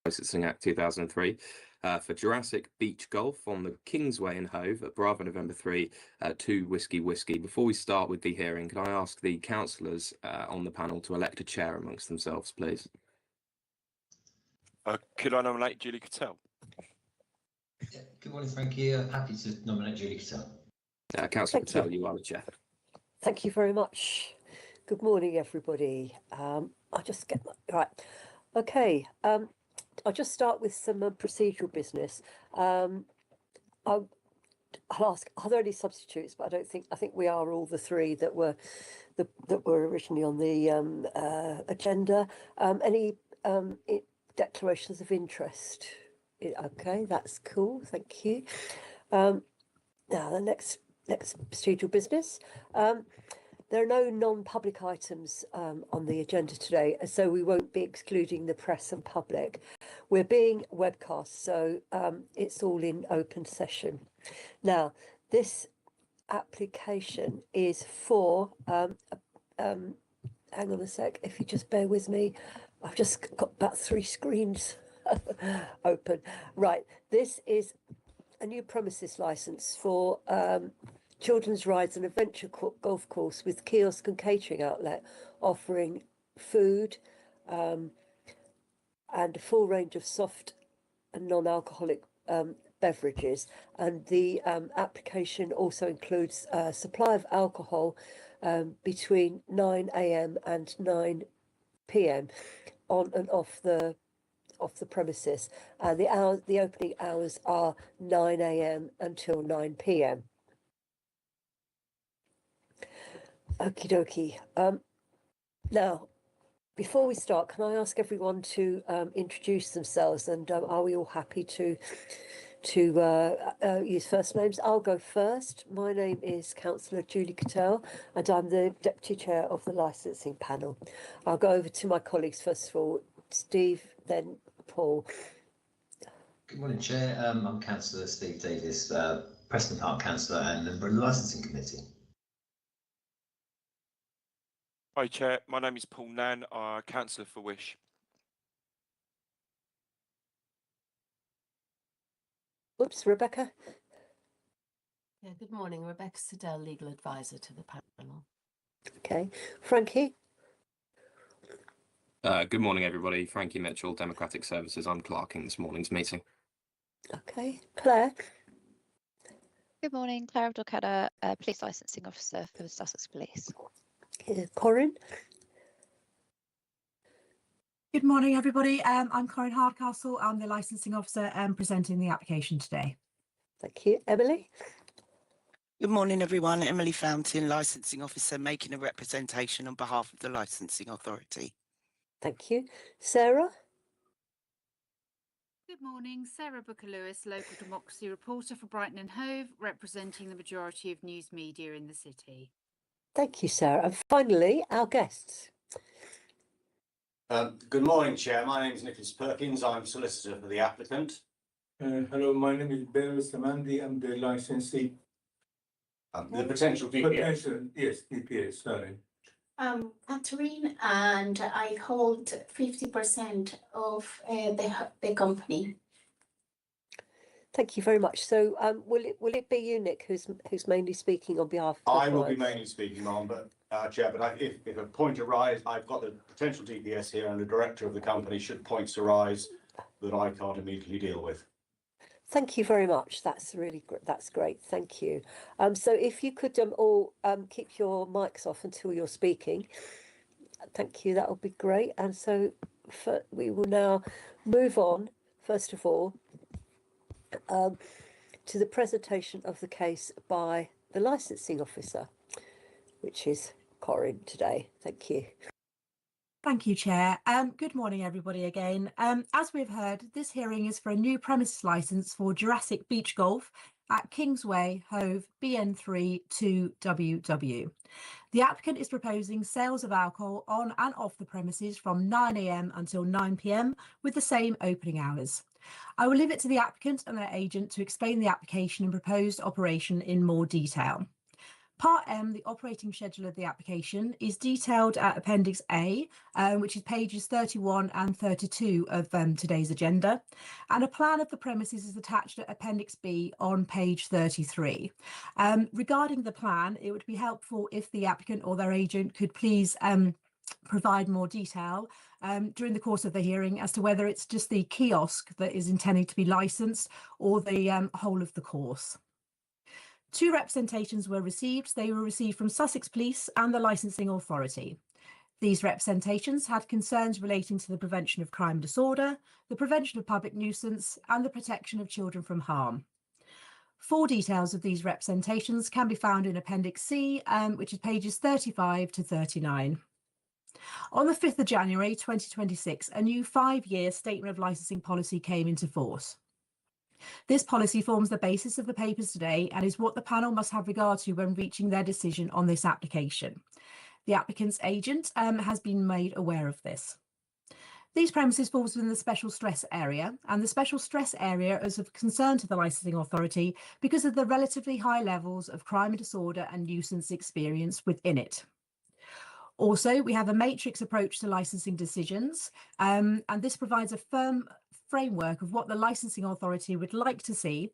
Licensing Act 2003 for Jurassic Beach Golf on the Kingsway in Hove at Bravo November 3 2 Whiskey Whiskey. Before we start with the hearing, can I ask the councillors on the panel to elect a chair amongst themselves, please? Could I nominate Julie Cattell? Yeah, good morning, Frankie. Happy to nominate Julie Cattell. Councillor Cattell, you are the chair. Thank you very much. Good morning, everybody. I'll just get that right. Okay. I'll just start with some procedural business. I'll ask: are there any substitutes? But I think we are all the three that were originally on the agenda. Any declarations of interest? Okay, that's cool. Thank you. Now the next procedural business. There are no non-public items on the agenda today, so we won't be excluding the press and public. We're being webcast, so it's all in open session. Now, this application is for, hang on a sec, if you just bear with me. I've just got about 3 screens open. Right, this is a new premises licence for children's rides and adventure golf course with kiosk and catering outlet, offering food and a full range of soft and non-alcoholic beverages. And the application also includes supply of alcohol between 9 AM and 9 PM on and off the premises. The opening hours are 9 AM until 9 PM. Okie dokie. Now, before we start, can I ask everyone to introduce themselves, and are we all happy to use first names? I'll go first. My name is Councillor Julie Cattell, and I'm the Deputy Chair of the Licensing Panel. I'll go over to my colleagues first of all. Steve, then Paul. Good morning, Chair. I'm Councillor Steve Davis, Preston Park Councillor and member of the Licensing Committee. Hi, Chair. My name is Paul Nan, Councillor for Wish. Oops, Rebecca. Yeah, good morning. Rebecca Siddell, Legal Advisor to the panel. Okay. Frankie. Good morning, everybody. Frankie Mitchell, Democratic Services. I'm clerking this morning's meeting. Okay. Claire. Good morning, Claire Abdelkader, Police Licensing Officer for Sussex Police. Corinne. Good morning, everybody. I'm Corinne Hardcastle. I'm the Licensing Officer presenting the application today. Thank you. Emily. Good morning, everyone. Emily Fountain, Licensing Officer, making a representation on behalf of the Licensing Authority. Thank you. Sarah. Good morning, Sarah Booker-Lewis, Local Democracy Reporter for Brighton and Hove, representing the majority of news media in the city. Thank you, Sarah. And finally, our guests. Good morning, Chair. My name is Nicholas Perkins. I'm solicitor for the applicant. Hello, my name is Beryl Samandi. I'm the licensee. The potential DPS. Yes, DPS, sorry. Catherine, and I hold 50% of the company. Thank you very much. So, will it be you, Nick, who's mainly speaking on behalf of? I will be mainly speaking on, but Chair. But if a point arises, I've got the potential DPS here, and the director of the company should points arise that I can't immediately deal with. Thank you very much. That's really that's great. Thank you. So if you could all keep your mics off until you're speaking. Thank you. That would be great. And so we will now move on, first of all, to the presentation of the case by the licensing officer, which is Corinne today. Thank you. Thank you, Chair. Good morning, everybody, again. As we've heard, this hearing is for a new premises licence for Jurassic Beach Golf at Kingsway, Hove, BN3 2WW. The applicant is proposing sales of alcohol on and off the premises from 9 AM until 9 PM with the same opening hours. I will leave it to the applicant and their agent to explain the application and proposed operation in more detail. Part M, the operating schedule of the application, is detailed at Appendix A, which is pages 31 and 32 of today's agenda. And a plan of the premises is attached at Appendix B on page 33. Regarding the plan, it would be helpful if the applicant or their agent could please provide more detail during the course of the hearing as to whether it's just the kiosk that is intended to be licensed or the whole of the course. 2 representations were received. They were received from Sussex Police and the Licensing Authority. These representations had concerns relating to the prevention of crime and disorder, the prevention of public nuisance, and the protection of children from harm. Full details of these representations can be found in Appendix C, which is pages 35 to 39. On the 5th of January 2026, a new 5-year Statement of Licensing policy came into force. This policy forms the basis of the papers today and is what the panel must have regard to when reaching their decision on this application. The applicant's agent has been made aware of this. These premises fall within the special stress area, and the special stress area is of concern to the licensing authority because of the relatively high levels of crime and disorder and nuisance experience within it. Also, we have a matrix approach to licensing decisions, and this provides a firm framework of what the licensing authority would like to see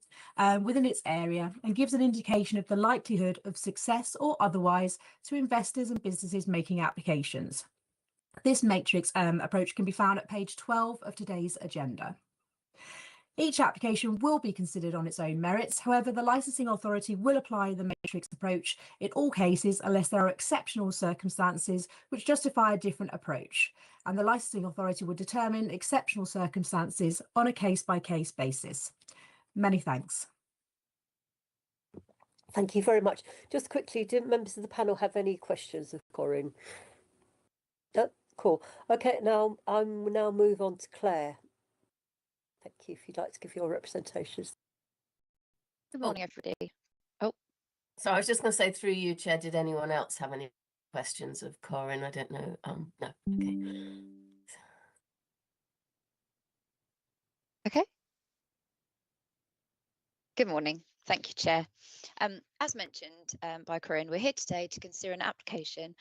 within its area and gives an indication of the likelihood of success or otherwise to investors and businesses making applications. This matrix approach can be found at page 12 of today's agenda. Each application will be considered on its own merits. However, the licensing authority will apply the matrix approach in all cases unless there are exceptional circumstances which justify a different approach. And the licensing authority will determine exceptional circumstances on a case-by-case basis. Many thanks. Thank you very much. Just quickly, do members of the panel have any questions of Corinne? No? Cool. Okay, now I'm now move on to Claire. Thank you. If you'd like to give your representations. Good morning, everybody. So I was just going to say through you, Chair, did anyone else have any questions of Corinne? I don't know. No. Okay. Okay. Good morning. Thank you, Chair. As mentioned by Corinne, we're here today to consider an application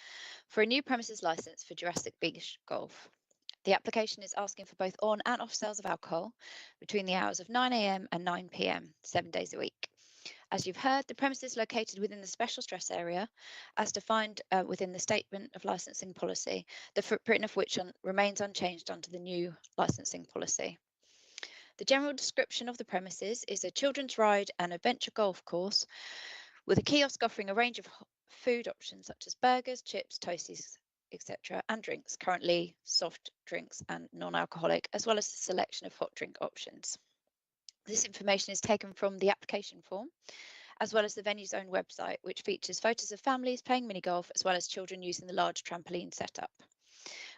for a new premises licence for Jurassic Beach Golf. The application is asking for both on and off sales of alcohol between the hours of 9 AM and 9 PM, 7 days a week. As you've heard, the premises is located within the special stress area, as defined within the Statement of Licensing Policy, the footprint of which remains unchanged under the new licensing policy. The general description of the premises is a children's ride and adventure golf course with a kiosk offering a range of food options such as burgers, chips, toasties, etc., and drinks, currently soft drinks and non-alcoholic, as well as a selection of hot drink options. This information is taken from the application form, as well as the venue's own website, which features photos of families playing mini golf, as well as children using the large trampoline setup.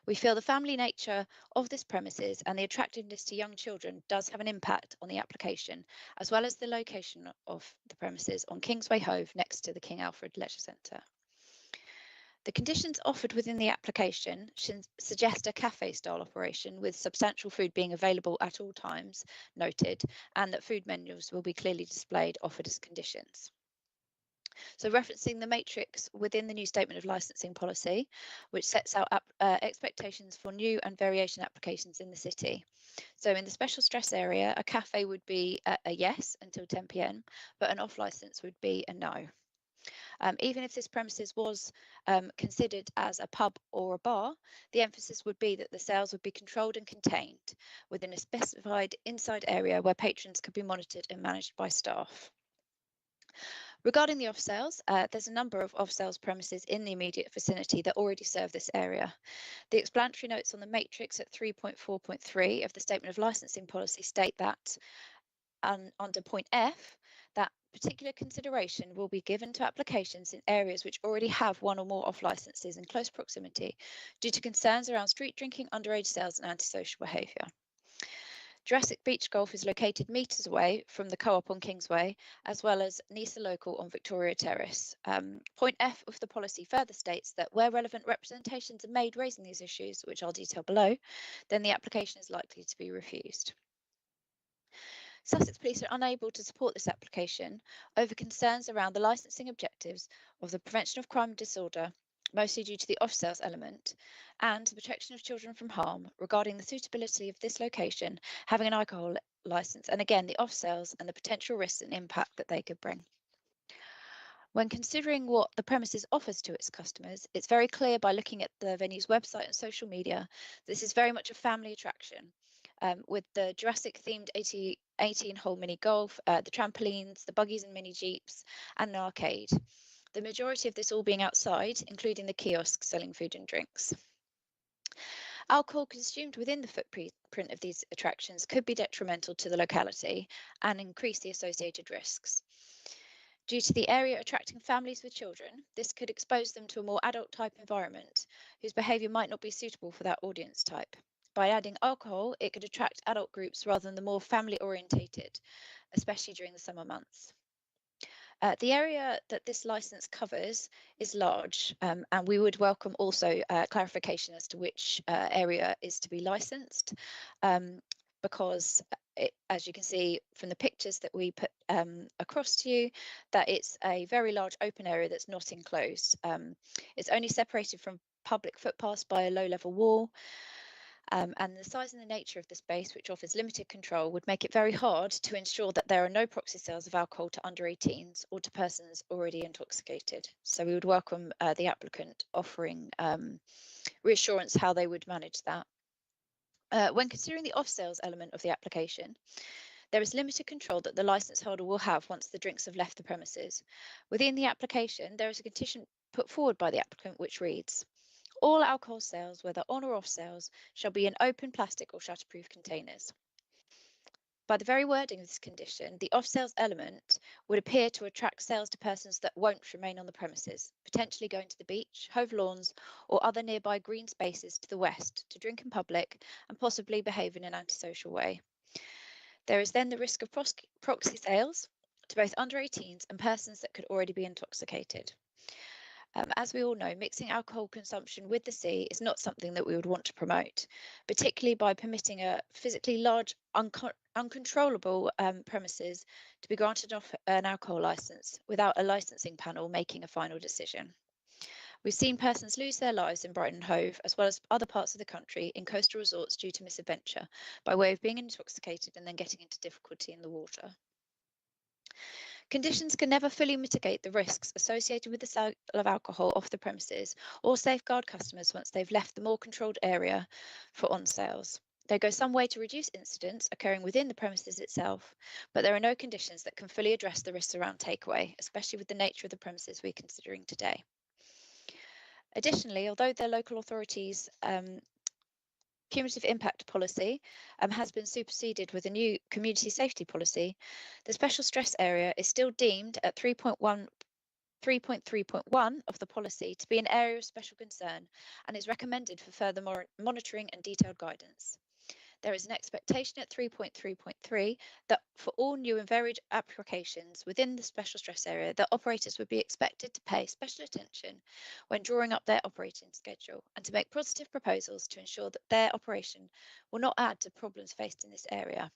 We feel the family nature of this premises and the attractiveness to young children does have an impact on the application, as well as the location of the premises on Kingsway Hove next to the King Alfred Leisure Centre. The conditions offered within the application suggest a cafe-style operation with substantial food being available at all times, noted, and that food menus will be clearly displayed, offered as conditions. So referencing the matrix within the new Statement of Licensing Policy, which sets out expectations for new and variation applications in the city. So in the special stress area, a cafe would be a yes until 10 PM, but an off licence would be a no. Even if this premises was considered as a pub or a bar, the emphasis would be that the sales would be controlled and contained within a specified inside area where patrons could be monitored and managed by staff. Regarding the off-sales, there's a number of off-sales premises in the immediate vicinity that already serve this area. The explanatory notes on the matrix at 3.4.3 of the Statement of Licensing Policy state that, under point F, that particular consideration will be given to applications in areas which already have one or more off licenses in close proximity due to concerns around street drinking, underage sales and antisocial behaviour. Jurassic Beach Golf is located metres away from the Co-op on Kingsway, as well as Nisa Local on Victoria Terrace. Point F of the policy further states that where relevant representations are made raising these issues, which I'll detail below, then the application is likely to be refused. Sussex Police are unable to support this application over concerns around the licensing objectives of the prevention of crime and disorder, mostly due to the off-sales element, and the protection of children from harm regarding the suitability of this location having an alcohol licence, and again the off-sales and the potential risks and impact that they could bring. When considering what the premises offers to its customers, it's very clear by looking at the venue's website and social media, this is very much a family attraction, with the Jurassic themed 18-hole mini golf, the trampolines, the buggies and mini jeeps, and an arcade. The majority of this all being outside, including the kiosks selling food and drinks. Alcohol consumed within the footprint of these attractions could be detrimental to the locality and increase the associated risks. Due to the area attracting families with children, this could expose them to a more adult type environment whose behaviour might not be suitable for that audience type. By adding alcohol, it could attract adult groups rather than the more family orientated, especially during the summer months. The area that this licence covers is large, and we would welcome also clarification as to which area is to be licensed, because as you can see from the pictures that we put across to you, that it's a very large open area that's not enclosed. It's only separated from public footpaths by a low-level wall. And the size and the nature of the space, which offers limited control, would make it very hard to ensure that there are no proxy sales of alcohol to under 18s or to persons already intoxicated. So we would welcome the applicant offering reassurance how they would manage that. When considering the off-sales element of the application, there is limited control that the licence holder will have once the drinks have left the premises. Within the application, there is a condition put forward by the applicant which reads, all alcohol sales, whether on or off sales, shall be in open plastic or shutterproof containers. By the very wording of this condition, the off-sales element would appear to attract sales to persons that won't remain on the premises, potentially going to the beach, Hove Lawns, or other nearby green spaces to the west to drink in public and possibly behave in an antisocial way. There is then the risk of proxy sales to both under 18s and persons that could already be intoxicated. As we all know, mixing alcohol consumption with the sea is not something that we would want to promote, particularly by permitting a physically large, uncontrollable premises to be granted off an alcohol licence without a licensing panel making a final decision. We've seen persons lose their lives in Brighton and Hove, as well as other parts of the country, in coastal resorts due to misadventure, by way of being intoxicated and then getting into difficulty in the water. Conditions can never fully mitigate the risks associated with the sale of alcohol off the premises or safeguard customers once they've left the more controlled area for on sales. They go some way to reduce incidents occurring within the premises itself, but there are no conditions that can fully address the risks around takeaway, especially with the nature of the premises we're considering today. Additionally, although the local authorities' cumulative impact policy has been superseded with a new community safety policy, the special stress area is still deemed at 3.3.1 of the policy to be an area of special concern and is recommended for further monitoring and detailed guidance. There is an expectation at 3.3.3 that for all new and varied applications within the special stress area, that operators would be expected to pay special attention when drawing up their operating schedule and to make positive proposals to ensure that their operation will not add to problems faced in this area.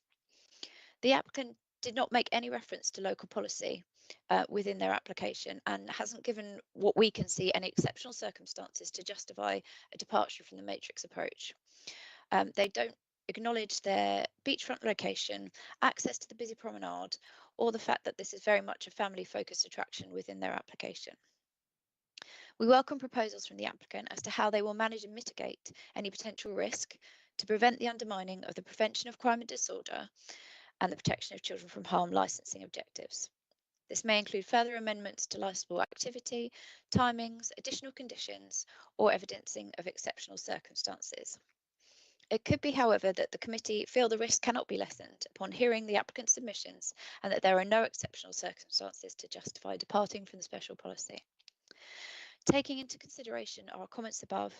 The applicant did not make any reference to local policy within their application and hasn't given what we can see any exceptional circumstances to justify a departure from the matrix approach. They don't acknowledge their beachfront location, access to the busy promenade, or the fact that this is very much a family-focused attraction within their application. We welcome proposals from the applicant as to how they will manage and mitigate any potential risk to prevent the undermining of the prevention of crime and disorder and the protection of children from harm licensing objectives. This may include further amendments to licensable activity, timings, additional conditions, or evidencing of exceptional circumstances. It could be, however, that the committee feel the risk cannot be lessened upon hearing the applicant's submissions and that there are no exceptional circumstances to justify departing from the special policy. Taking into consideration our comments above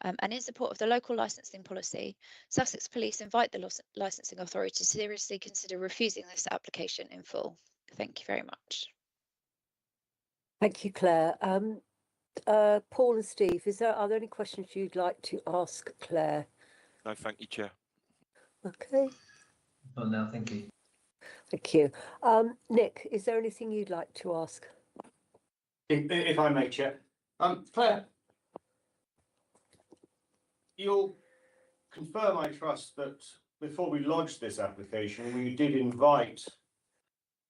and in support of the local licensing policy, Sussex Police invite the licensing authority to seriously consider refusing this application in full. Thank you very much. Thank you, Claire. Paul and Steve, are there any questions you'd like to ask Claire? No, thank you, Chair. Okay. Well, no, thank you. Thank you. Nick, is there anything you'd like to ask? If I may, Chair. Claire, you'll confirm, I trust, that before we lodged this application, we did invite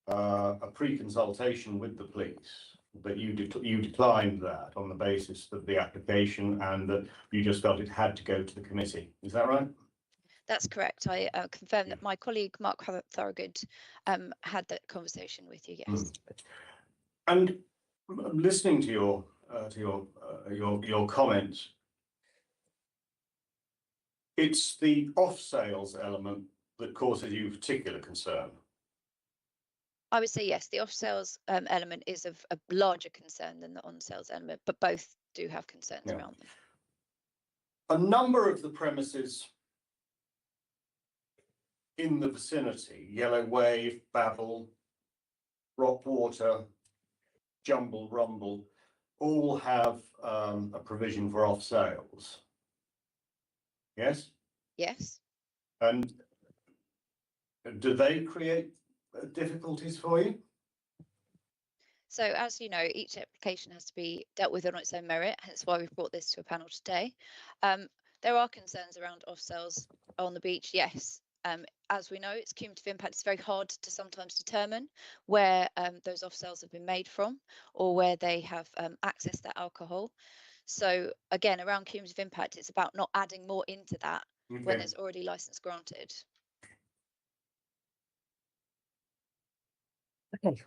a pre-consultation with the police, but you declined that on the basis of the application and that you just felt it had to go to the committee. Is that right? That's correct. I confirm that my colleague Mark Thorogood had that conversation with you. Yes. And listening to your comments, it's the off-sales element that causes you particular concern. I would say yes. The off-sales element is of a larger concern than the on-sales element, but both do have concerns around them. A number of the premises in the vicinity, Yellow Wave, Babel, Rockwater, Jumble Rumble, all have a provision for off sales. Yes? Yes. And do they create difficulties for you? So as you know, each application has to be dealt with on its own merit, hence why we've brought this to a panel today. There are concerns around off sales on the beach, yes. As we know, it's cumulative impact. It's very hard to sometimes determine where those off sales have been made from or where they have accessed that alcohol. So again, around cumulative impact, it's about not adding more into that when there's already license granted. Okay.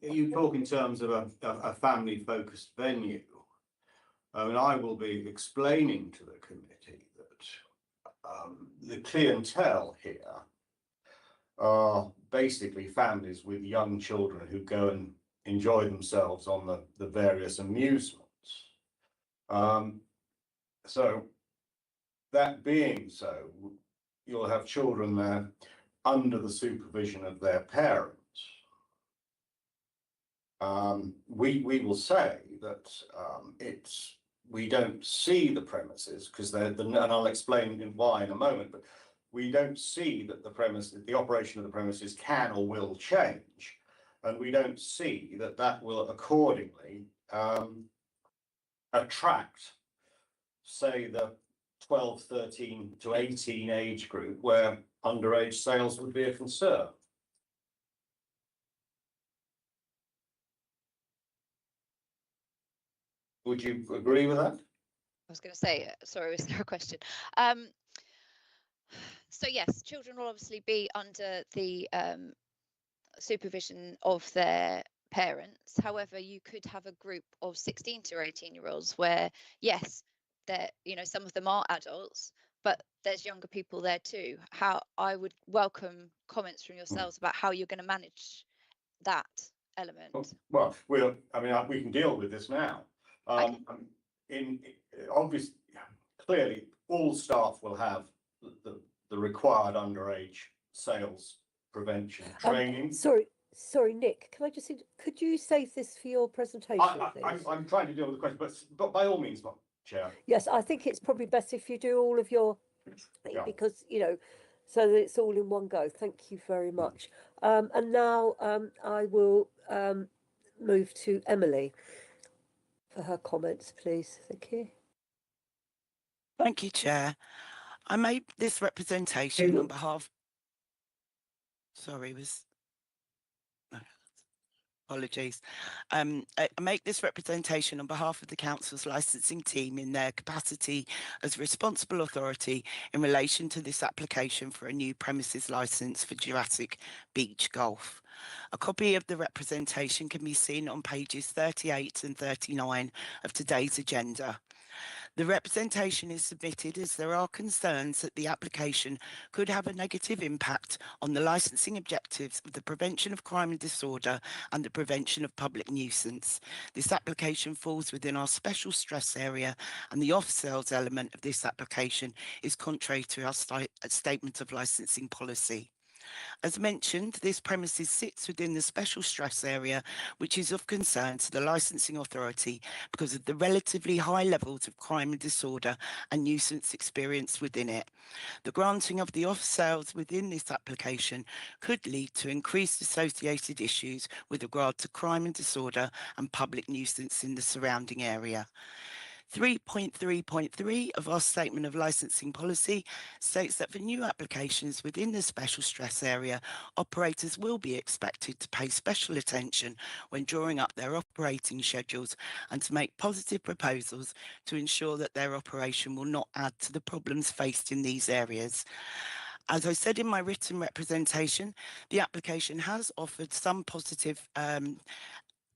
You talk in terms of a family-focused venue. And I will be explaining to the committee that the clientele here are basically families with young children who go and enjoy themselves on the various amusements. So that being so, you'll have children there under the supervision of their parents. We will say that we don't see the premises because and I'll explain why in a moment, but we don't see that the operation of the premises can or will change, and we don't see that will accordingly attract, say, the 12, 13 to 18 age group where underage sales would be a concern. Would you agree with that? I was going to say, sorry, was there a question? So yes, children will obviously be under the supervision of their parents. However, you could have a group of 16 to 18-year-olds where, yes, some of them are adults, but there's younger people there too. How I would welcome comments from yourselves about how you're going to manage that element. Well, we can deal with this now. Obviously, clearly, all staff will have the required underage sales prevention training. Sorry, Nick. Can I just? Could you save this for your presentation, please? I'm trying to deal with the question, but by all means, Chair. Yes, I think it's probably best if you do all of your, because so that it's all in one go. Thank you very much. And now I will move to Emily for her comments, please. Thank you. Thank you, Chair. I made this representation on behalf. Apologies. I make this representation on behalf of the Council's licensing team in their capacity as responsible authority in relation to this application for a new premises licence for Jurassic Beach Golf. A copy of the representation can be seen on pages 38 and 39 of today's agenda. The representation is submitted as there are concerns that the application could have a negative impact on the licensing objectives of the prevention of crime and disorder and the prevention of public nuisance. This application falls within our special stress area, and the off-sales element of this application is contrary to our statement of licensing policy. As mentioned, this premises sits within the special stress area, which is of concern to the licensing authority because of the relatively high levels of crime and disorder and nuisance experienced within it. The granting of the off sales within this application could lead to increased associated issues with regard to crime and disorder and public nuisance in the surrounding area. 3.3.3 of our Statement of Licensing Policy states that for new applications within the special stress area, operators will be expected to pay special attention when drawing up their operating schedules and to make positive proposals to ensure that their operation will not add to the problems faced in these areas. As I said in my written representation, the application has offered some positive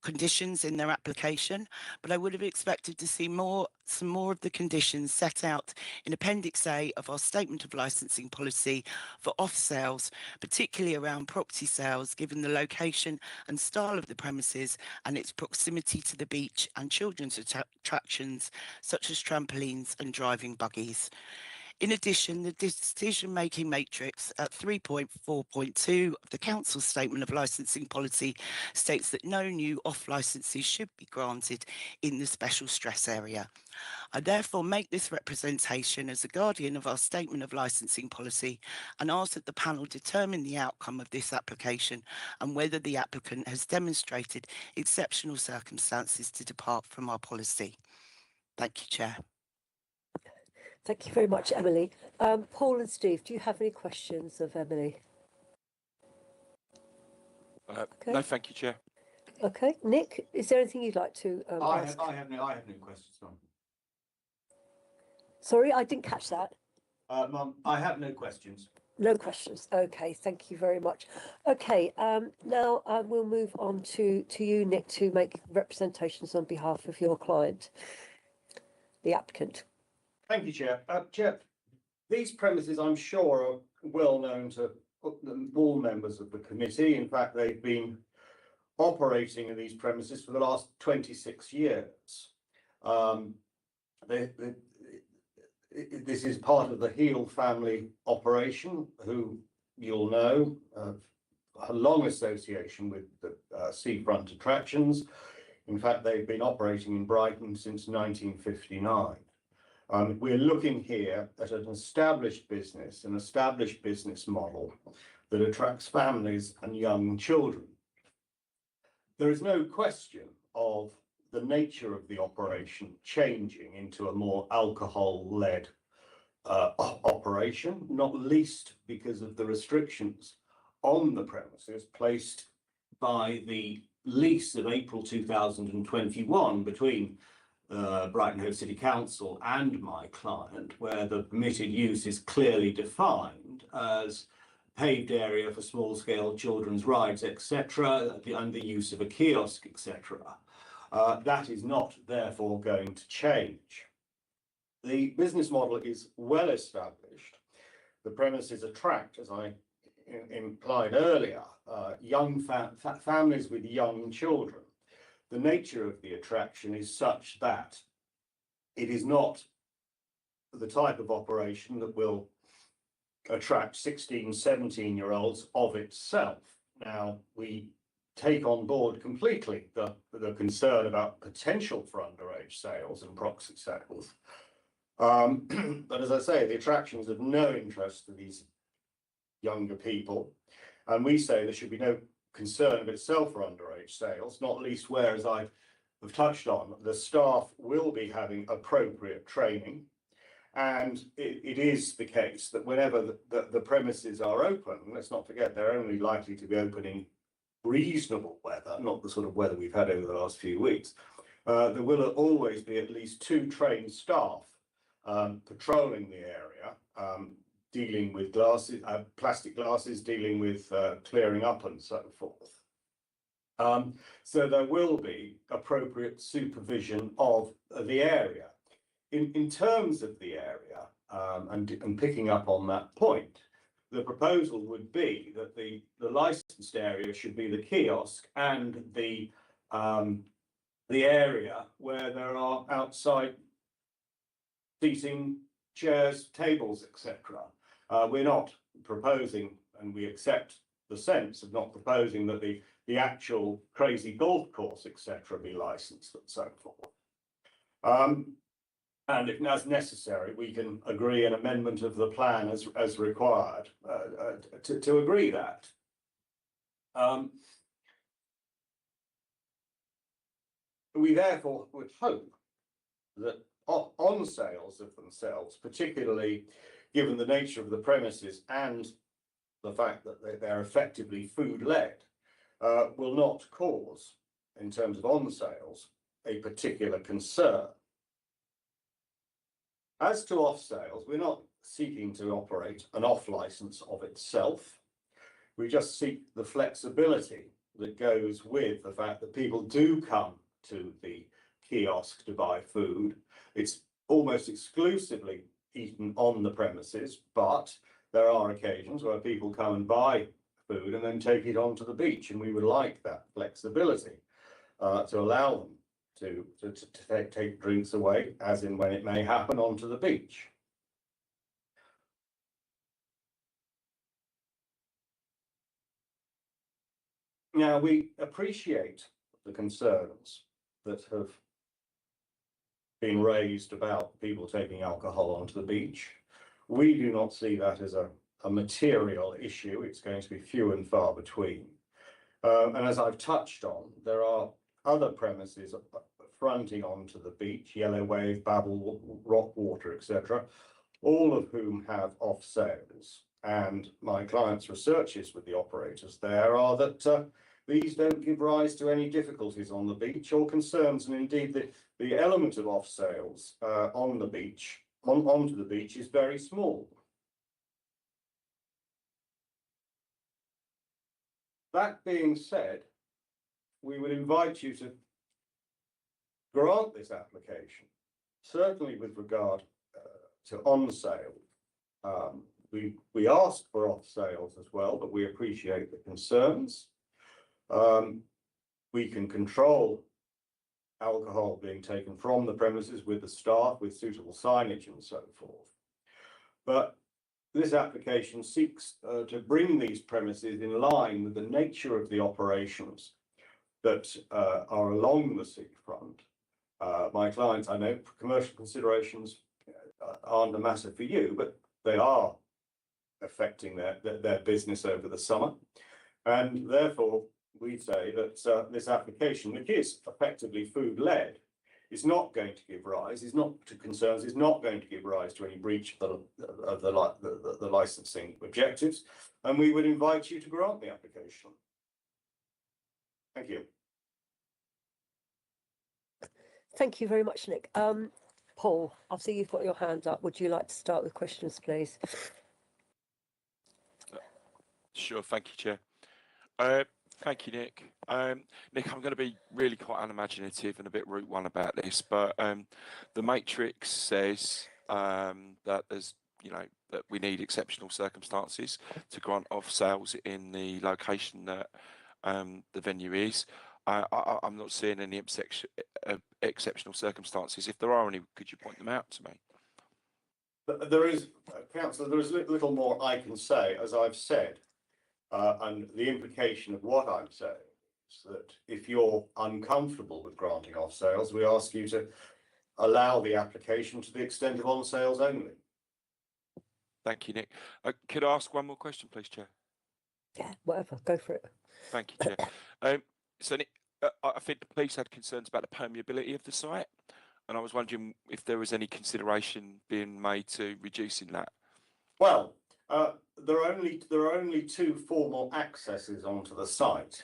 conditions in their application, but I would have expected to see some more of the conditions set out in Appendix A of our Statement of Licensing Policy for off sales, particularly around property sales, given the location and style of the premises and its proximity to the beach and children's attractions such as trampolines and driving buggies. In addition, the decision-making matrix at 3.4.2 of the Council Statement of Licensing Policy states that no new off-licences should be granted in the special stress area. I therefore make this representation as a guardian of our Statement of Licensing Policy and ask that the panel determine the outcome of this application and whether the applicant has demonstrated exceptional circumstances to depart from our policy. Thank you, Chair. Thank you very much, Emily. Paul and Steve, do you have any questions of Emily? Okay. No, thank you, Chair. Okay, Nick, is there anything you'd like to ask? I have no questions, Mum. Sorry, I didn't catch that. Mum, I have no questions. No questions. Okay, thank you very much. Okay, now we'll move on to you, Nick, to make representations on behalf of your client, the applicant. Thank you, Chair. Chair, these premises, I'm sure, are well known to all members of the committee. In fact, they've been operating in these premises for the last 26 years. This is part of the Heel family operation, who you'll know a long association with the seafront attractions. In fact, they've been operating in Brighton since 1959. We're looking here at an established business model that attracts families and young children. There is no question of the nature of the operation changing into a more alcohol-led operation, not least because of the restrictions on the premises placed by the lease of April 2021 between Brighton Hove City Council and my client, where the permitted use is clearly defined as paved area for small-scale children's rides, etc., and the use of a kiosk, etc. That is not, therefore, going to change. The business model is well established. The premises attract, as I implied earlier, young families with young children. The nature of the attraction is such that it is not the type of operation that will attract 16, 17-year-olds of itself. Now, we take on board completely the concern about potential for underage sales and proxy sales. But as I say, the attraction is of no interest to these younger people. And we say there should be no concern of itself for underage sales, not least where, as I have touched on, the staff will be having appropriate training. And it is the case that whenever the premises are open, let's not forget they're only likely to be open in reasonable weather, not the sort of weather we've had over the last few weeks, there will always be at least 2 trained staff patrolling the area, dealing with glasses, plastic glasses, dealing with clearing up and so forth. So there will be appropriate supervision of the area. In terms of the area, and picking up on that point, the proposal would be that the licensed area should be the kiosk and the area where there are outside seating, chairs, tables, etc. We're not proposing and we accept the sense of not proposing that the actual crazy golf course, etc., be licensed and so forth. And if as necessary, we can agree an amendment of the plan as required to agree that. We therefore would hope that on sales of themselves, particularly given the nature of the premises and the fact that they're effectively food-led, will not cause, in terms of on sales, a particular concern. As to off sales, we're not seeking to operate an off license of itself. We just seek the flexibility that goes with the fact that people do come to the kiosk to buy food. It's almost exclusively eaten on the premises, but there are occasions where people come and buy food and then take it onto the beach, and we would like that flexibility to allow them to take drinks away, as in when it may happen, onto the beach. Now, we appreciate the concerns that have been raised about people taking alcohol onto the beach. We do not see that as a material issue. It's going to be few and far between. And as I've touched on, there are other premises fronting onto the beach, Yellow Wave, Babel, Rockwater, etc., all of whom have off sales. And my client's researches with the operators there are that these don't give rise to any difficulties on the beach or concerns, and indeed the element of off sales on the beach, onto the beach, is very small. That being said, we would invite you to grant this application, certainly with regard to on sale. We ask for off sales as well, but we appreciate the concerns. We can control alcohol being taken from the premises with the staff, with suitable signage and so forth. But this application seeks to bring these premises in line with the nature of the operations that are along the seafront. My clients, I know, commercial considerations aren't a matter for you, but they are affecting their business over the summer. And therefore, we say that this application, which is effectively food-led, is not going to give rise, is not to concerns, is not going to give rise to any breach of the licensing objectives. And we would invite you to grant the application. Thank you. Thank you very much, Nick. Paul, I see you've got your hand up. Would you like to start with questions, please? Sure, thank you, Chair. Thank you, Nick. Nick, I'm going to be really quite unimaginative and a bit route one about this, but the matrix says that there's, that we need exceptional circumstances to grant off sales in the location that the venue is. I'm not seeing any exceptional circumstances. If there are any, could you point them out to me? There is, Councillor, there is little more I can say, as I've said. And the implication of what I'm saying is that if you're uncomfortable with granting off sales, we ask you to allow the application to the extent of on sales only. Thank you, Nick. Could I ask one more question, please, Chair? Yeah, whatever, go for it. Thank you, Chair. So, Nick, I think the police had concerns about the permeability of the site, and I was wondering if there was any consideration being made to reducing that. Well, there are only two formal accesses onto the site.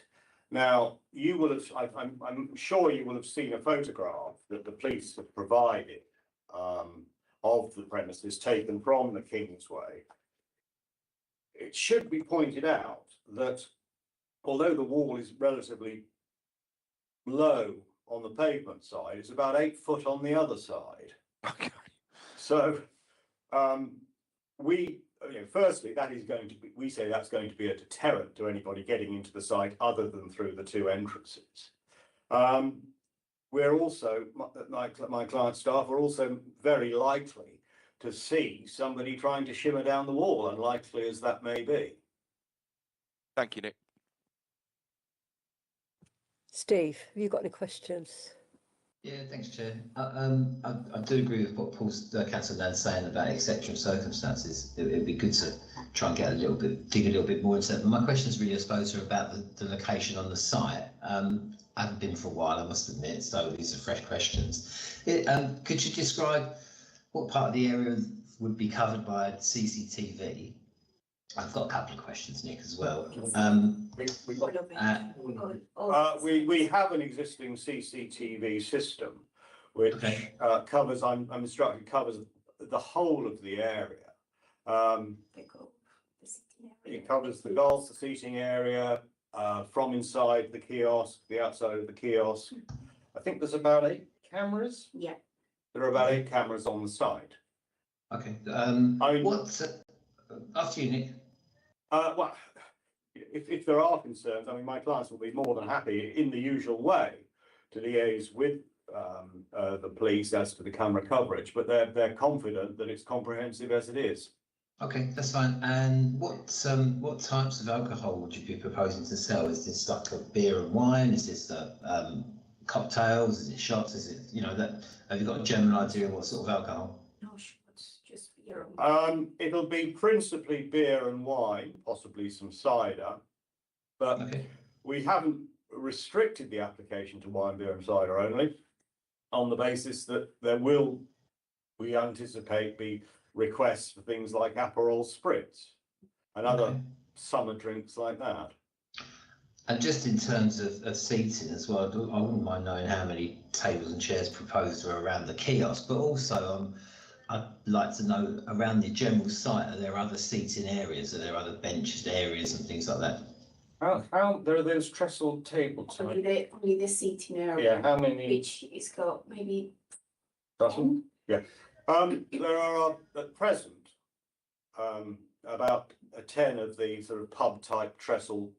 Now, you will have, I'm sure you will have seen a photograph that the police have provided of the premises taken from the Kingsway. It should be pointed out that although the wall is relatively low on the pavement side, it's about 8 foot on the other side. Okay. So firstly, that is going to be, we say that's going to be a deterrent to anybody getting into the site other than through the two entrances. We're also, my client staff are also very likely to see somebody trying to shimmer down the wall, unlikely as that may be. Thank you, Nick. Steve, have you got any questions? Yeah, thanks, Chair. I do agree with what Paul's Councillor Dan's saying about exceptional circumstances. It'd be good to try and get dig a little bit more into that. But my questions really, I suppose, are about the location on the site. I haven't been for a while, I must admit, so these are fresh questions. Could you describe what part of the area would be covered by CCTV? I've got a couple of questions, Nick, as well. We have an existing CCTV system, which covers. I'm instructed covers the whole of the area. It covers the golf, the seating area, from inside the kiosk, the outside of the kiosk. I think there's about 8 cameras. Yeah. There are about 8 cameras on the site. Okay. After you, Nick. Well, if there are concerns, I mean, my clients will be more than happy in the usual way to liaise with the police as to the camera coverage, but they're confident that it's comprehensive as it is. Okay, that's fine. And what types of alcohol would you be proposing to sell? Is this like a beer and wine? Is this cocktails? Is it shots? Is it, you know, that? Have you got a general idea of what sort of alcohol? No shots, just beer. It'll be principally beer and wine, possibly some cider, but we haven't restricted the application to wine, beer and cider only, on the basis that there will, we anticipate, be requests for things like Aperol spritz and other summer drinks like that. And just in terms of seating as well, I wouldn't mind knowing how many tables and chairs proposed are around the kiosk, but also I'd like to know around the general site, are there other seating areas? Are there other benches areas and things like that? How there are those trestle tables? Only the seating area. Yeah, how many? Which it's got maybe. Trestle? Yeah. There are at present about 10 of the sort of pub type trestle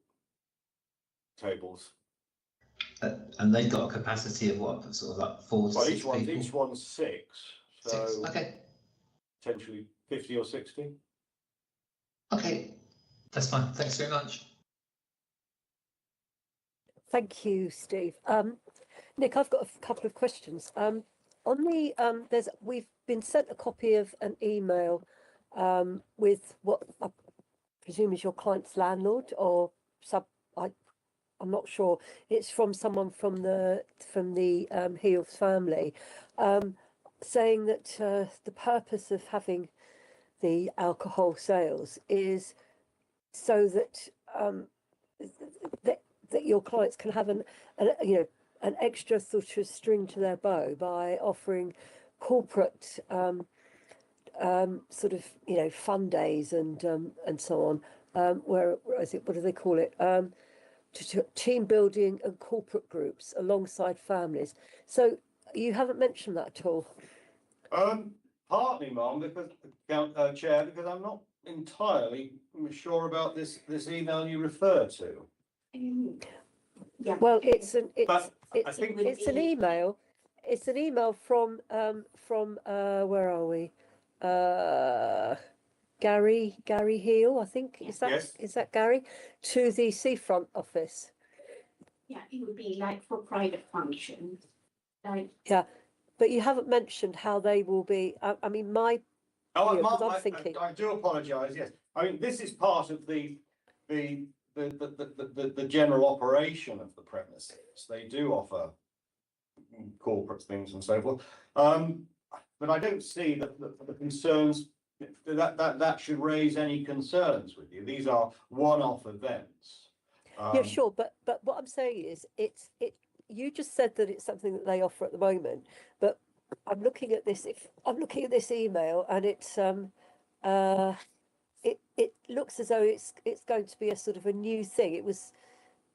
tables. And they've got a capacity of what, sort of like 4 to 6 people? Each one's 6. So 6, okay. Potentially 50 or 60. Okay, that's fine. Thanks very much. Thank you, Steve. Nick, I've got a couple of questions. On the we've been sent a copy of an email with what I presume is your client's landlord or I'm not sure. It's from someone from the Hove family, saying that the purpose of having the alcohol sales is so that that your clients can have an extra sort of string to their bow by offering corporate sort of fun days and so on. Where is it? What do they call it? Team building and corporate groups alongside families. So you haven't mentioned that at all. Partly, Mum, because Chair, because I'm not entirely sure about this email you refer to. Yeah. Well, it's an email. It's an email from where are we? Gary Heel, I think. Is that Gary? To the Seafront office. Yeah, it would be like for private functions. Like yeah, but you haven't mentioned how they will be. I mean, my. I'm thinking. I do apologise. Yes, I mean this is part of the general operation of the premises. They do offer corporate things and so forth, but I don't see that the concerns that should raise any concerns with you. These are one-off events. Yeah, sure, but what I'm saying is you just said that it's something that they offer at the moment, but I'm looking at this. If I'm looking at this email, and it's it looks as though it's going to be a sort of a new thing. It was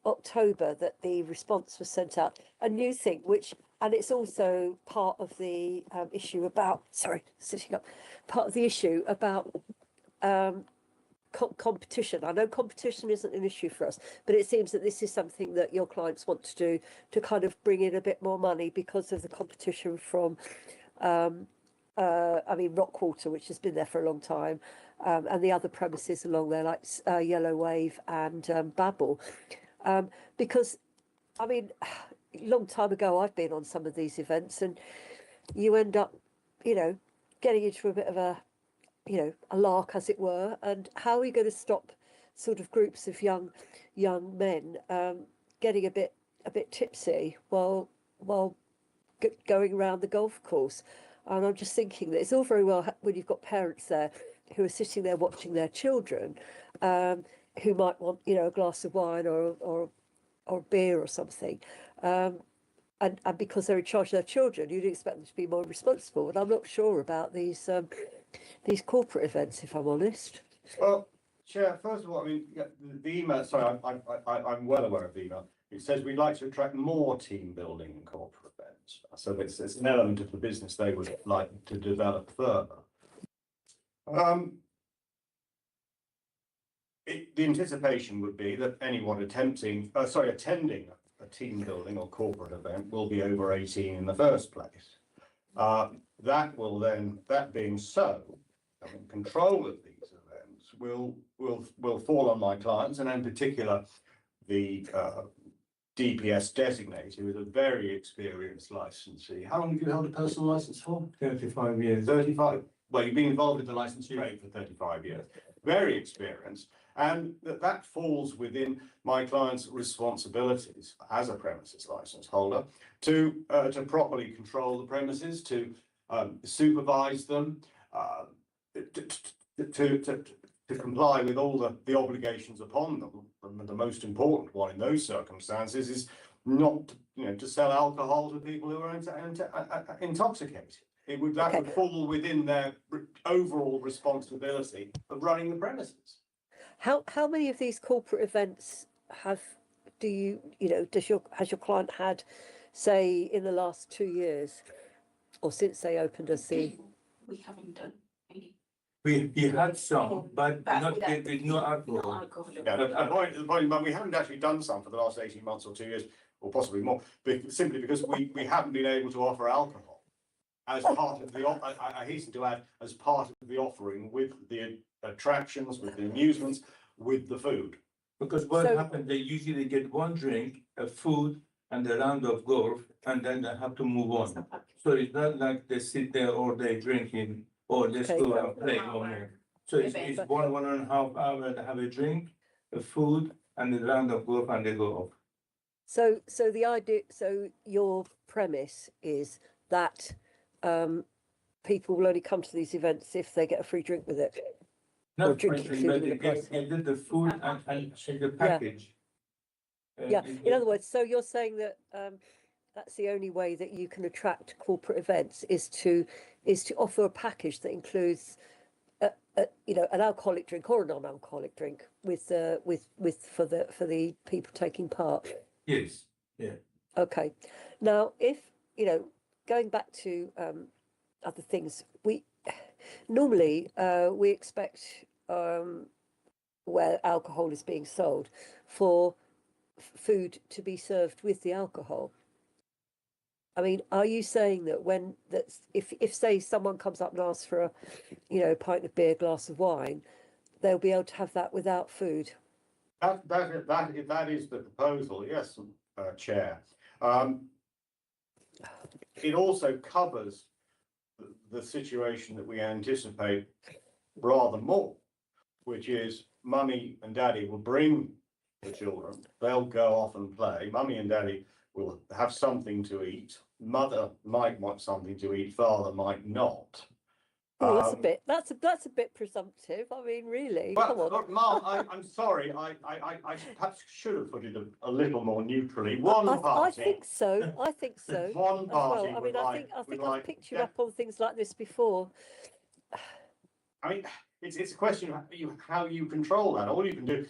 October that the response was sent out, a new thing, and it's also part of the issue about part of the issue about competition. I know competition isn't an issue for us, but it seems that this is something that your clients want to do to kind of bring in a bit more money because of the competition from I mean, Rockwater, which has been there for a long time, and the other premises along there, like Yellow Wave and Babel. Because, I mean, a long time ago, I've been on some of these events, and you end up, you know, getting into a bit of a, you know, a lark, as it were. And how are we going to stop sort of groups of young men getting a bit tipsy while going around the golf course? And I'm just thinking that it's all very well when you've got parents there who are sitting there watching their children, who might want, you know, a glass of wine or beer or something, and because they're in charge of their children, you'd expect them to be more responsible. And I'm not sure about these corporate events, if I'm honest. Well, Chair, first of all, I mean, the email, sorry, I'm well aware of the email. It says we'd like to attract more team building and corporate events. So it's an element of the business they would like to develop further. The anticipation would be that anyone attending a team building or corporate event will be over 18 in the first place. That being so, I mean, control of these events will fall on my clients, and in particular the DPS designate, who is a very experienced licensee. How long have you held a personal license for? 35 years. 35. Well, you've been involved in the license trade for 35 years. Very experienced, and that falls within my client's responsibilities as a premises license holder to properly control the premises, to supervise them, to comply with all the obligations upon them. And the most important one in those circumstances is not, you know, to sell alcohol to people who are intoxicated. Would fall within their overall responsibility of running the premises. How many of these corporate events has your client had, say, in the last 2 years, or since they opened as the? We haven't done any. We had some, but not with no alcohol. Yeah, the point, but we haven't actually done some for the last 18 months or 2 years, or possibly more, simply because we haven't been able to offer alcohol as part of the, I hasten to add, as part of the offering, with the attractions, with the amusements, with the food. Because what happened, they usually get one drink, a food, and a round of golf, and then they have to move on. So it's not like they sit there all day drinking, or they go and play or more. So it's 1.5 hours, they have a drink, a food, and a round of golf, and they go off. So the idea, so your premise is that people will only come to these events if they get a free drink with it. Not drinking, but they get the food and the package. Yeah. In other words, so you're saying that that's the only way that you can attract corporate events is to offer a package that includes an alcoholic drink or a non-alcoholic drink with for the people taking part. Yes. Yeah. Okay. Now, if going back to other things, we normally we expect where alcohol is being sold for food to be served with the alcohol. I mean, are you saying that if say someone comes up and asks for a pint of beer, glass of wine, they'll be able to have that without food? That is the proposal, yes, Chair. It also covers the situation that we anticipate rather more, which is mummy and daddy will bring the children, they'll go off and play, mummy and daddy will have something to eat, mother might want something to eat, father might not. Oh, that's a bit presumptive. I mean, really. Well, come on. look, Mark, I'm sorry. I perhaps should have put it a little more neutrally. I think so. I think so. One party. Well, I mean, I think I've picked you up on things like this before. I mean, it's a question of how you control that. All you can do,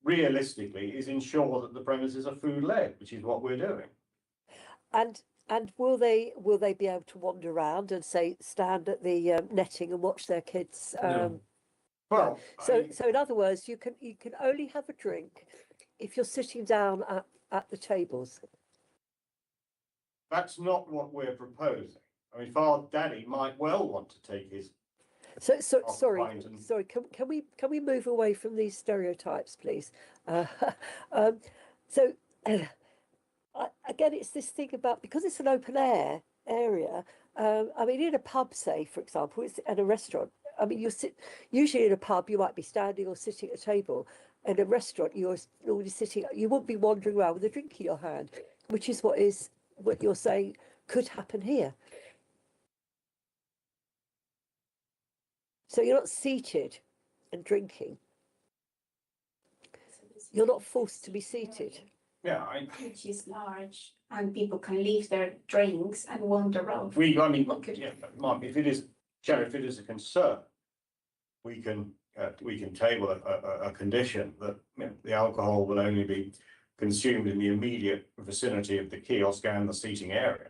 realistically, is ensure that the premises are food-led, which is what we're doing. And will they be able to wander around and stand at the netting and watch their kids? No. Well, so in other words, you can only have a drink if you're sitting down at the tables. That's not what we're proposing. I mean, Father Daddy might well want to take his. Sorry. pint and- Sorry. Can we move away from these stereotypes, please? So again, it's this thing about, because it's an open air area. I mean, in a pub, say for example, it's at a restaurant. I mean, usually in a pub, you might be standing or sitting at a table. In a restaurant, you're normally sitting. You wouldn't be wandering around with a drink in your hand, which is what you're saying could happen here. So you're not seated and drinking. You're not forced to be seated. Yeah, which is large, and people can leave their drinks and wander off. I mean, yeah, Mark, if it is, Chair, if it is a concern, we can table a condition that, you know, the alcohol will only be consumed in the immediate vicinity of the kiosk and the seating area.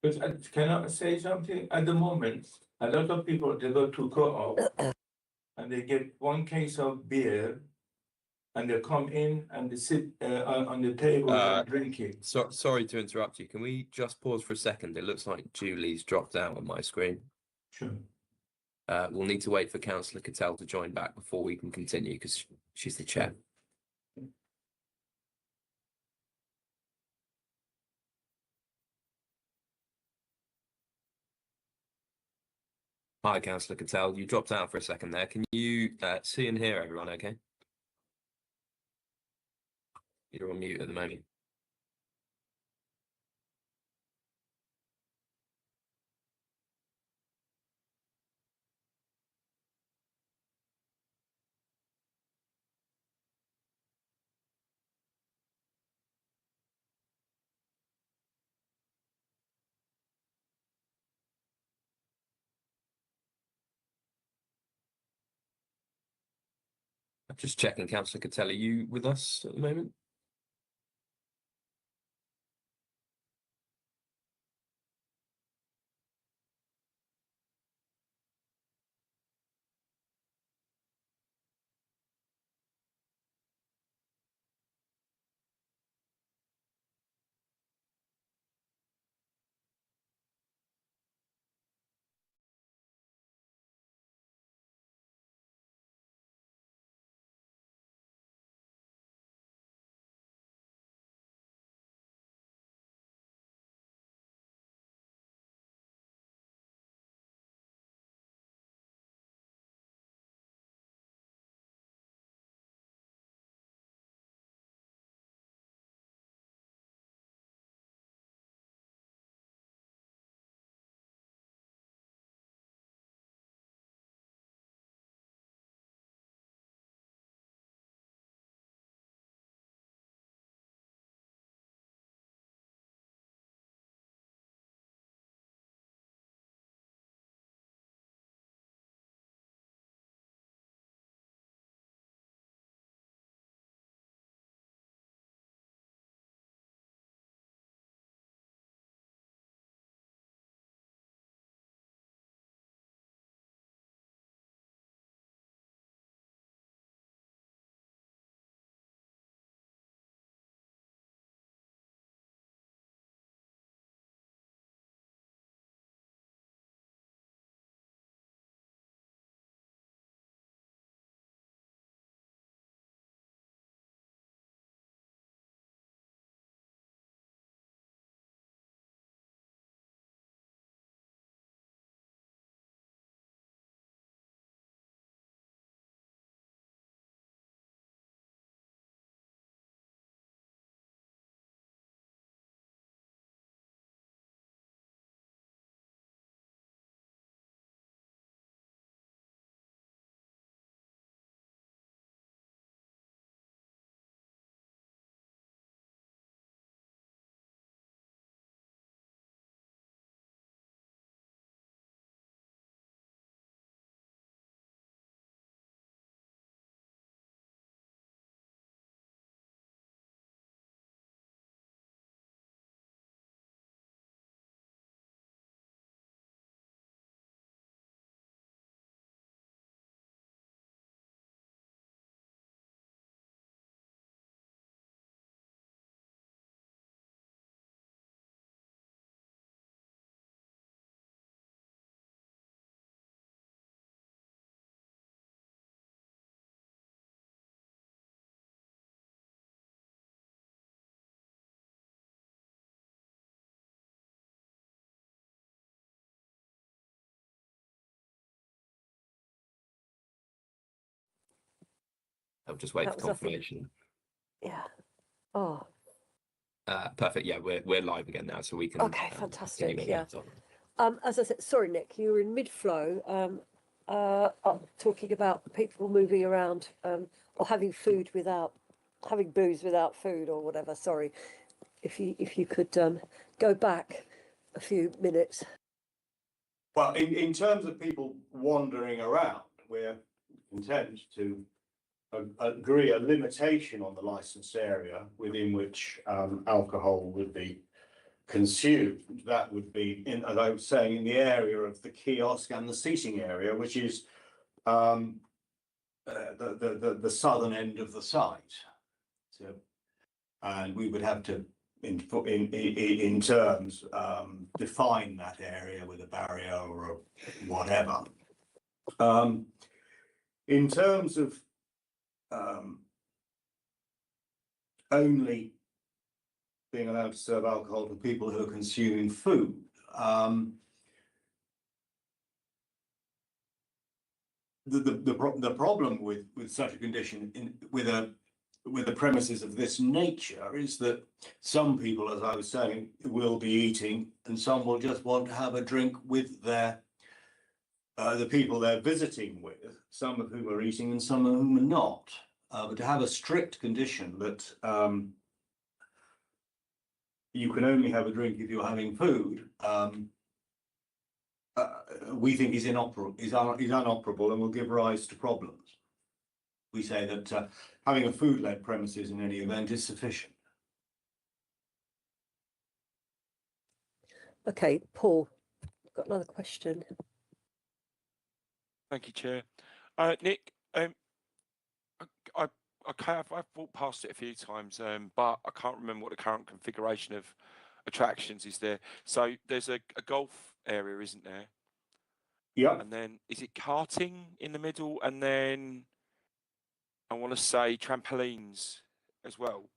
But can I say something? At the moment, a lot of people, they go to co-op and they get one case of beer and they come in and they sit on the table and drinking. Sorry to interrupt you. Can we just pause for a second? It looks like Julie's dropped out on my screen. Sure. We'll need to wait for Councillor Cattell to join back before we can continue, because she's the chair. Hi, Councillor Cattell. You dropped out for a second there. Can you see and hear everyone okay? You're on mute at the moment. I'm just checking, Councillor Cattell, are you with us at the moment? I'll just wait That for was, I think, confirmation. yeah. Oh, Perfect. Yeah, we're live again now, so we can. okay, Get you fantastic. on Yeah. laptop. As I said, sorry, Nick, you were in mid-flow, talking about people moving around, or having booze without food or whatever. Sorry, if you could go back a few minutes. Well, in terms of people wandering around, we're content to agree a limitation on the licensed area within which alcohol would be consumed. That would be, as I was saying, in the area of the kiosk and the seating area, which is the southern end of the site. So, and we would have to, in terms, define that area with a barrier or whatever. In terms of only being allowed to serve alcohol to people who are consuming food, the problem with such a condition with the premises of this nature is that some people, as I was saying, will be eating, and some will just want to have a drink with their the people they're visiting with, some of whom are eating and some of whom are not. But to have a strict condition that you can only have a drink if you're having food, we think is inoperable and will give rise to problems. We say that having a food-led premises in any event is sufficient. Okay, Paul, got another question. Thank you, Chair. Nick, I've walked past it a few times, but I can't remember what the current configuration of attractions is there. So there's a golf area, isn't there? Yeah. And then is it karting in the middle? And then I want to say trampolines as well.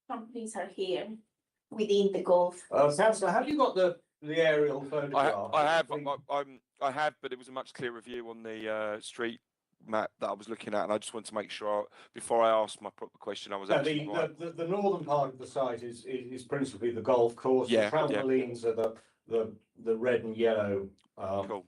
Trampolines are here within the golf. Councillor, have you got the aerial photograph? I have, but it was a much clearer view on the street map that I was looking at, and I just want to make sure before I asked my proper question, I was actually right. The northern part of the site is principally the golf course. Yeah, the trampolines are the red and yellow. Cool.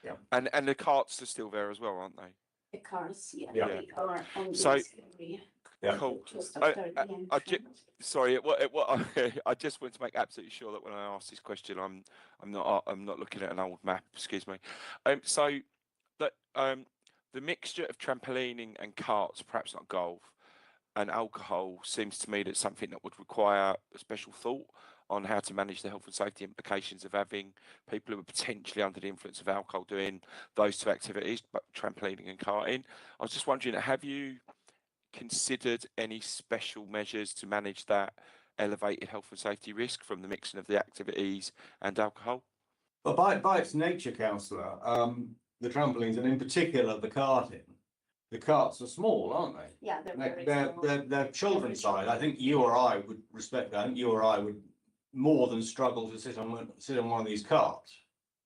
Yeah. And the carts are still there as well, aren't they? The cars, yeah. Yeah. They are on So- this area. Yeah. Cool. Just after the entrance. Sorry, I just want to make absolutely sure that when I ask this question, I'm not looking at an old map. Excuse me. So that the mixture of trampolining and karts, perhaps not golf, and alcohol seems to me that something that would require a special thought on how to manage the health and safety implications of having people who are potentially under the influence of alcohol doing those two activities, but trampolining and karting. I was just wondering, have you considered any special measures to manage that elevated health and safety risk from the mixing of the activities and alcohol? But by its nature, councillor, the trampolines and in particular the karting, the carts are small, aren't they? Yeah, they're very small. They're children's side. I think you or I would respect that. I think you or I would more than struggle to sit on one of these carts.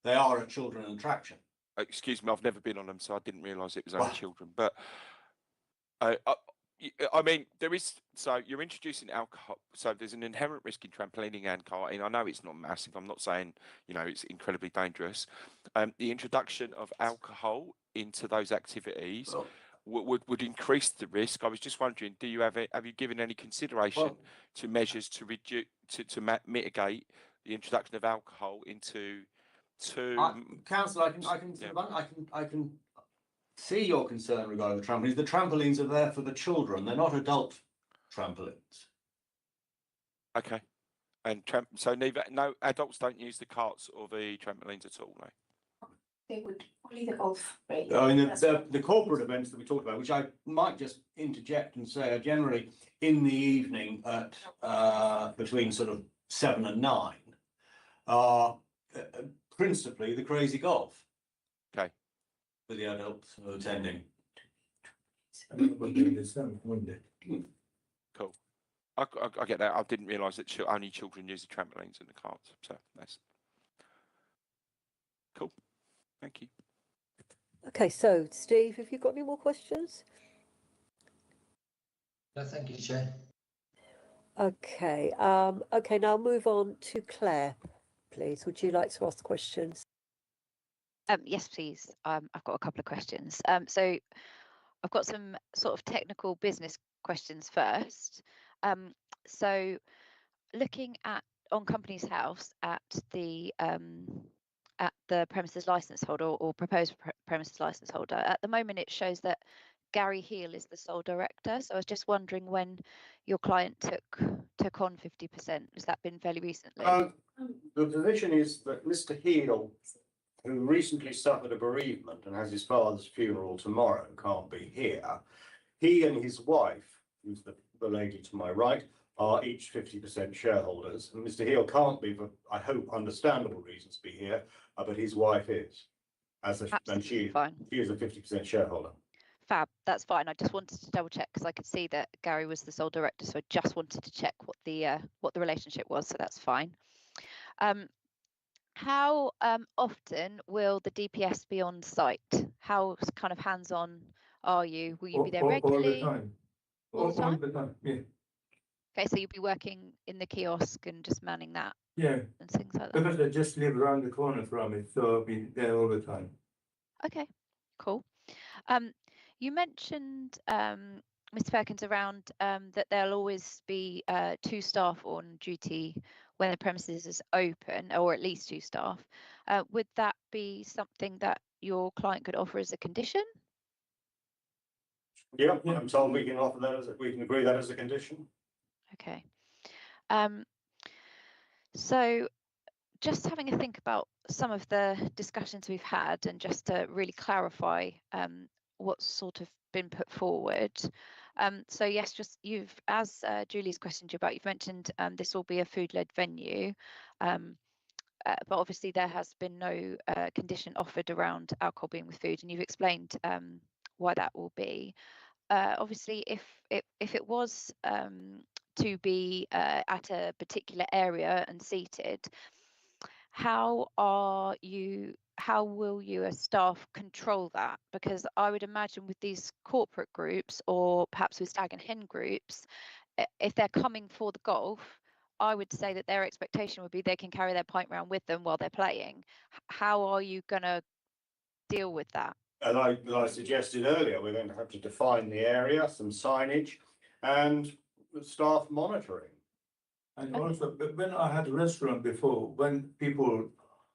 They are a children attraction. Excuse me, I've never been on them, so I didn't realise it was only children. But I mean, so you're introducing alcohol, so there's an inherent risk in trampolining and karting. I know it's not massive. I'm not saying, it's incredibly dangerous. The introduction of alcohol into those activities would increase the risk. I was just wondering, have you given any consideration to measures to reduce, to mitigate the introduction of alcohol into Councillor, I can see your concern regarding the trampolines. The trampolines are there for the children. They're not adult trampolines. Okay. And so no adults don't use the carts or the trampolines at all, no? They would only the golf. Right? I mean, the corporate events that we talked about, which I might just interject and say are generally in the evening at between sort of 7 and 9, are principally the crazy golf. Okay. For the adults who are attending. Cool. I get that. I didn't realise that only children use the trampolines and the carts. So that's cool. Thank you. Okay, so Steve, have you got any more questions? No, thank you, Chair. Okay, okay, now move on to Claire, please. Would you like to ask questions? Yes, please. I've got a couple of questions. So I've got some sort of technical business questions first. So looking on Companies House at the premises license holder or proposed premises license holder, at the moment it shows that Gary Heel is the sole director. So I was just wondering when your client took on 50%. Has that been fairly recently? The position is that Mr. Heel, who recently suffered a bereavement and has his father's funeral tomorrow, can't be here. He and his wife, who's the lady to my right, are each 50% shareholders. And Mr. Heel can't be, for, I hope, understandable reasons, be here, but his wife is. And she is a 50% shareholder. Fab, that's fine. I just wanted to double check because I could see that Gary was the sole director, so I just wanted to check what the relationship was. So that's fine. How often will the DPS be on site? How kind of hands-on are you? Will you be there regularly? All the time. All the time? All the time, yeah. Okay, so you'll be working in the kiosk and just manning that? Yeah. And things like that? Because I just live around the corner from it, so I'll be there all the time. Okay, cool. You mentioned, Mr. Perkins, around that there'll always be 2 staff on duty when the premises is open, or at least 2 staff. Would that be something that your client could offer as a condition? Yeah, I'm told we can offer that we can agree that as a condition. Okay. So just having a think about some of the discussions we've had and just to really clarify what's sort of been put forward. So yes, just as Julie's questioned you about, you've mentioned this will be a food-led venue, but obviously there has been no condition offered around alcohol being with food, and you've explained why that will be. Obviously, if it was to be at a particular area and seated, how will you as staff control that? Because I would imagine with these corporate groups, or perhaps with stag and hen groups, if they're coming for the golf, I would say that their expectation would be they can carry their pint round with them while they're playing. How are you going to deal with that? As I suggested earlier, we're going to have to define the area, some signage, and staff monitoring. And also, when I had a restaurant before, when people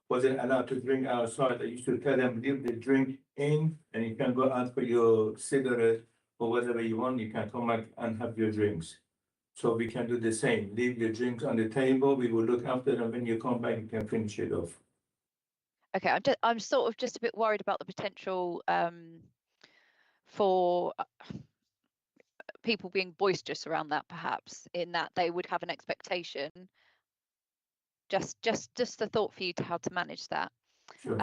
wasn't allowed to drink outside, I used to tell them, leave the drink in, and you can go out for your cigarette or whatever you want. You can come back and have your drinks. So we can do the same. Leave your drinks on the table. We will look after them. When you come back, you can finish it off. Okay, I'm sort of just a bit worried about the potential for people being boisterous around that, perhaps, in that they would have an expectation. Just a thought for you to how to manage that. Sure.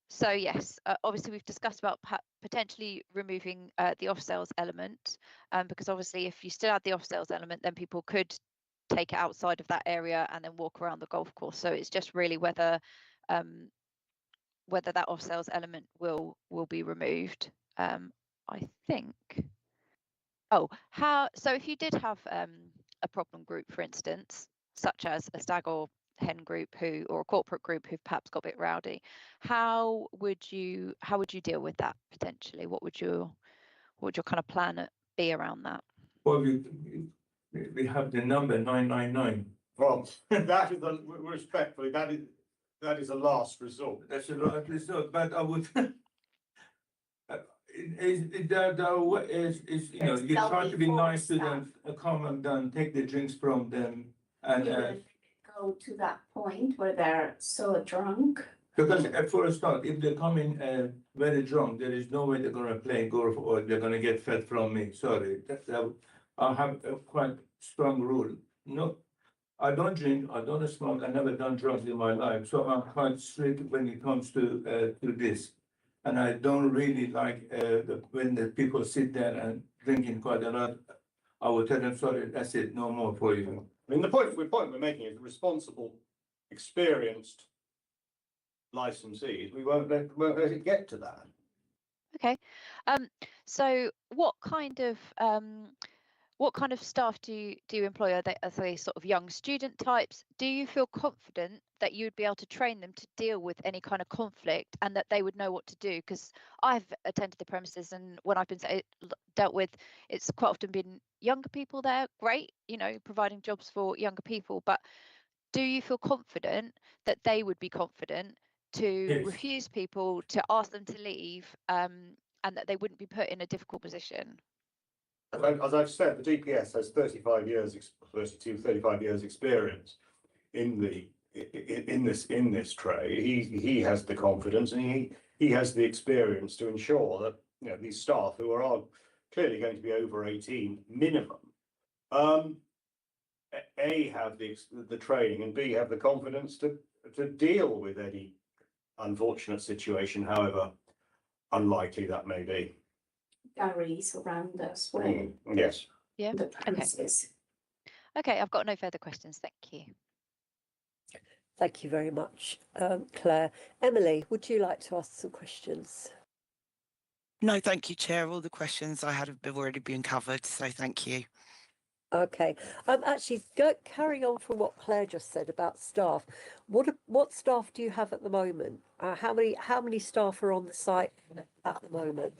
So yes, obviously we've discussed about potentially removing the off sales element, because obviously if you still add the off sales element, then people could take it outside of that area and then walk around the golf course. So it's just really whether that off sales element will be removed. I think. So if you did have a problem group, for instance, such as a stag or hen group or a corporate group who've perhaps got a bit rowdy, how would you deal with that potentially? What would your kind of plan be around that? Well, we have the number 999. Well, that is respectfully, that is a last resort. That's a last resort, but I would. You try to be nice to them, calm them down, take the drinks from them, and go to that point where they're so drunk. Because for a start, if they come in very drunk, there is no way they're gonna play golf or they're gonna get fed from me. Sorry, I have a quite strong rule. No, I don't drink, I don't smoke, I never done drugs in my life, so I'm quite strict when it comes to this. And I don't really like when the people sit there and drinking quite a lot. I will tell them, sorry, that's it, no more for you. I mean, the point we're making is responsible, experienced licensees, we won't let it get to that. Okay. So what kind of staff do you employ? Are they sort of young student types? Do you feel confident that you would be able to train them to deal with any kind of conflict and that they would know what to do? Because I've attended the premises, and when I've been dealt with, it's quite often been younger people there. Great, providing jobs for younger people. But do you feel confident that they would be confident to refuse people, to ask them to leave, and that they wouldn't be put in a difficult position? As I've said, the DPS has 35 years experience in this trade. He has the confidence, and he has the experience to ensure that these staff, who are clearly going to be over 18 minimum, A, have the training, and B, have the confidence to deal with any unfortunate situation, however unlikely that may be. Gary's around us when Yes. Yeah. the premises. Okay, I've got no further questions. Thank you. Thank you very much, Claire. Emily, would you like to ask some questions? No, thank you, Chair. All the questions I had have already been covered, so thank you. Okay. Actually, carrying on from what Claire just said about staff, what staff do you have at the moment? How many staff are on the site at the moment?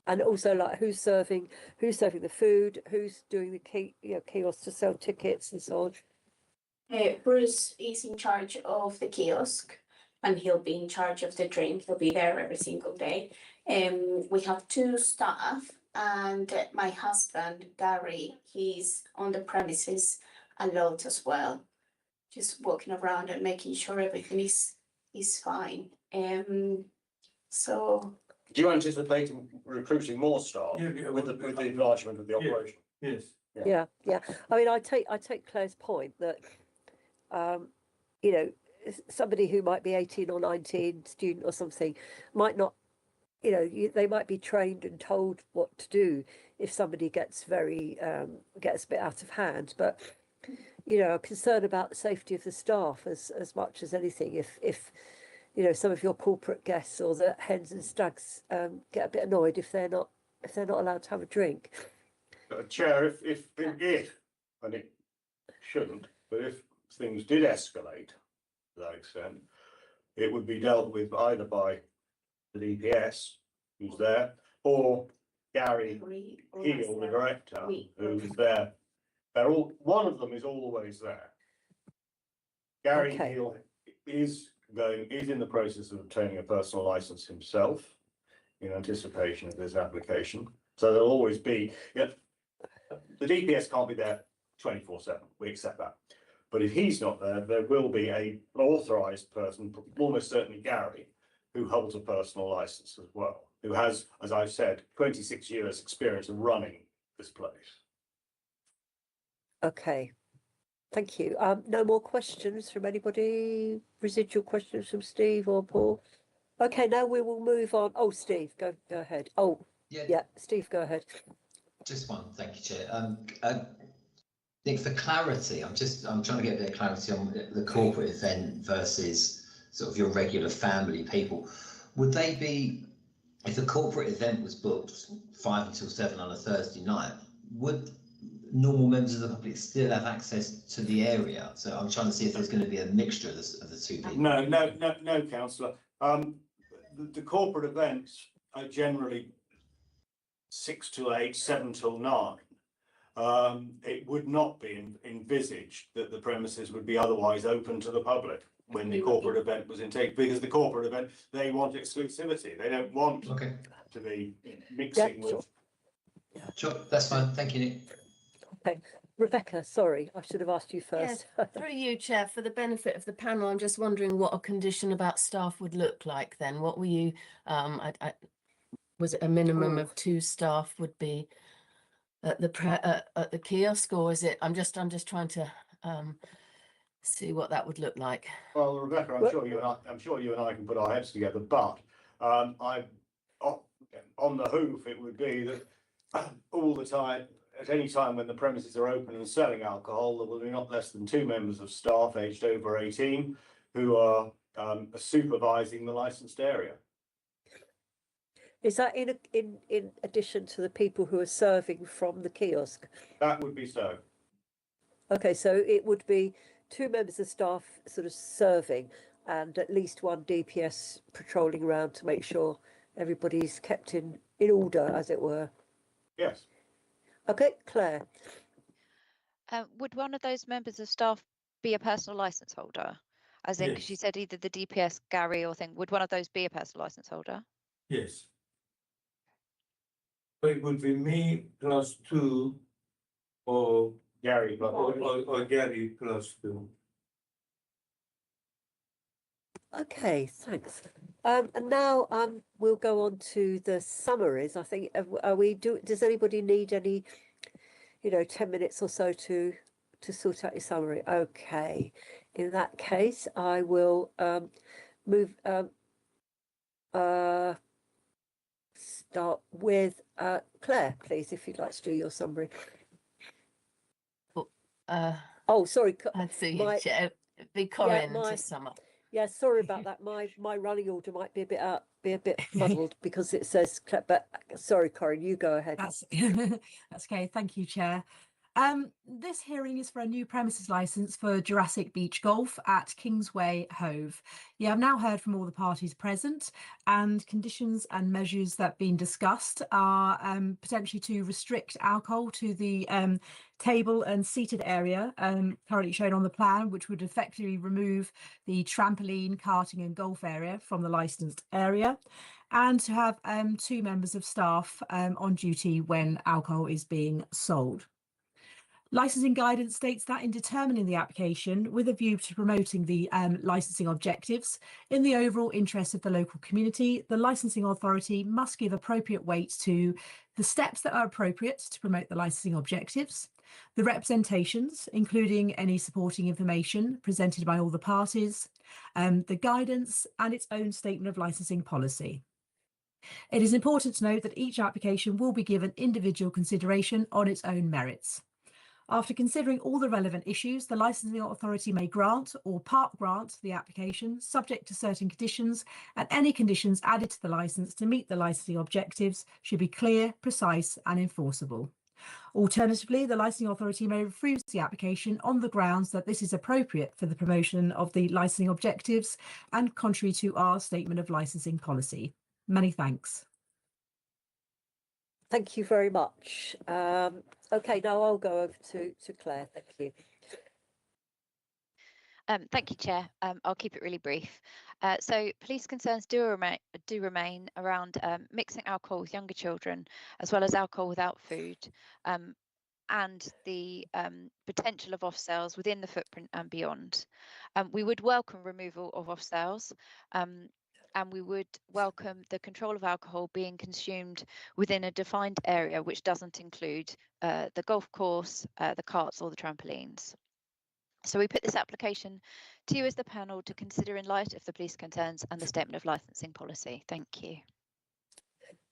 And also, like, who's serving the food, who's doing the kiosk to sell tickets and so on? Bruce is in charge of the kiosk, and he'll be in charge of the drink. He'll be there every single day. We have 2 staff, and my husband, Gary, he's on the premises a lot as well, just walking around and making sure everything is fine. So. Do you anticipate recruiting more staff with the enlargement of the operation? Yes. Yeah. I mean, I take Claire's point that, somebody who might be 18 or 19, student or something, might not, they might be trained and told what to do if somebody gets a bit out of hand. But, I'm concerned about the safety of the staff as much as anything. If some of your corporate guests or the hens and stags get a bit annoyed if they're not allowed to have a drink. Chair, if and it shouldn't, but if things did escalate to that extent, it would be dealt with either by the DPS, who's there, or Gary Heel, the director, who's there. One of them is always there. Gary Heel is in the process of obtaining a personal license himself in anticipation of this application. So there'll always be, the DPS can't be there 24/7. We accept that. But if he's not there, there will be an authorised person, almost certainly Gary, who holds a personal license as well, who has, as I've said, 26 years experience of running this place. Okay. Thank you. No more questions from anybody? Residual questions from Steve or Paul? Okay, now we will move on. Oh, Steve, go ahead. Oh, yeah, Steve, go ahead. Just one, thank you, Chair. Nick, for clarity, I'm trying to get a bit of clarity on the corporate event versus sort of your regular family people. Would they be, if a corporate event was booked 5 until 7 on a Thursday night, would normal members of the public still have access to the area? So I'm trying to see if there's going to be a mixture of the two people. No, Councillor. The corporate events are generally 6 till 8, 7 till 9. It would not be envisaged that the premises would be otherwise open to the public when the corporate event was intake, because the corporate event, they want exclusivity. They don't want to be mixing with. Sure, that's fine. Thank you, Nick. Okay, Rebecca, sorry, I should have asked you first. Yes, through you, Chair, for the benefit of the panel, I'm just wondering what a condition about staff would look like then. What were you, was it a minimum of 2 staff would be at the kiosk, or is it, I'm just trying to see what that would look like. Well, Rebecca, I'm sure you and I can put our heads together, but on the Hove, it would be that all the time, at any time when the premises are open and selling alcohol, there will be not less than 2 members of staff aged over 18 who are supervising the licensed area. Is that in addition to the people who are serving from the kiosk? That would be so. Okay, so it would be 2 members of staff sort of serving and at least 1 DPS patrolling around to make sure everybody's kept in order, as it were. Yes. Okay, Claire. Would one of those members of staff be a personal license holder? As in, because you said either the DPS, Gary, or thing. Would one of those be a personal license holder? Yes. So it would be me plus 2 or Gary or Gary plus 2. Okay, thanks. And now we'll go on to the summaries. I think does anybody need any, 10 minutes or so to sort out your summary? Okay. In that case, I will move start with Claire, please, if you'd like to do your summary. Oh, sorry. I'd see you, Chair. Be Corinne to sum up. Yeah, sorry about that. My running order might be a bit muddled because it says, but sorry, Corinne, you go ahead. That's okay. Thank you, Chair. This hearing is for a new premises licence for Jurassic Beach Golf at Kingsway, Hove. You have now heard from all the parties present, and conditions and measures that have been discussed are potentially to restrict alcohol to the table and seated area currently shown on the plan, which would effectively remove the trampoline, karting and golf area from the licensed area, and to have 2 members of staff on duty when alcohol is being sold. Licensing guidance states that in determining the application with a view to promoting the licensing objectives in the overall interest of the local community, the licensing authority must give appropriate weight to the steps that are appropriate to promote the licensing objectives, the representations, including any supporting information presented by all the parties, the guidance and its own statement of licensing policy. It is important to note that each application will be given individual consideration on its own merits. After considering all the relevant issues, the licensing authority may grant or part grant the application subject to certain conditions, and any conditions added to the licence to meet the licensing objectives should be clear, precise and enforceable. Alternatively, the licensing authority may refuse the application on the grounds that this is appropriate for the promotion of the licensing objectives and contrary to our statement of licensing policy. Many thanks. Thank you very much. Okay, now I'll go over to Claire. Thank you. Thank you, Chair. I'll keep it really brief. So police concerns do remain around mixing alcohol with younger children, as well as alcohol without food, and the potential of off sales within the footprint and beyond. We would welcome removal of off sales, and we would welcome the control of alcohol being consumed within a defined area, which doesn't include the golf course, the karts or the trampolines. So we put this application to you as the panel to consider in light of the police concerns and the statement of licensing policy. Thank you.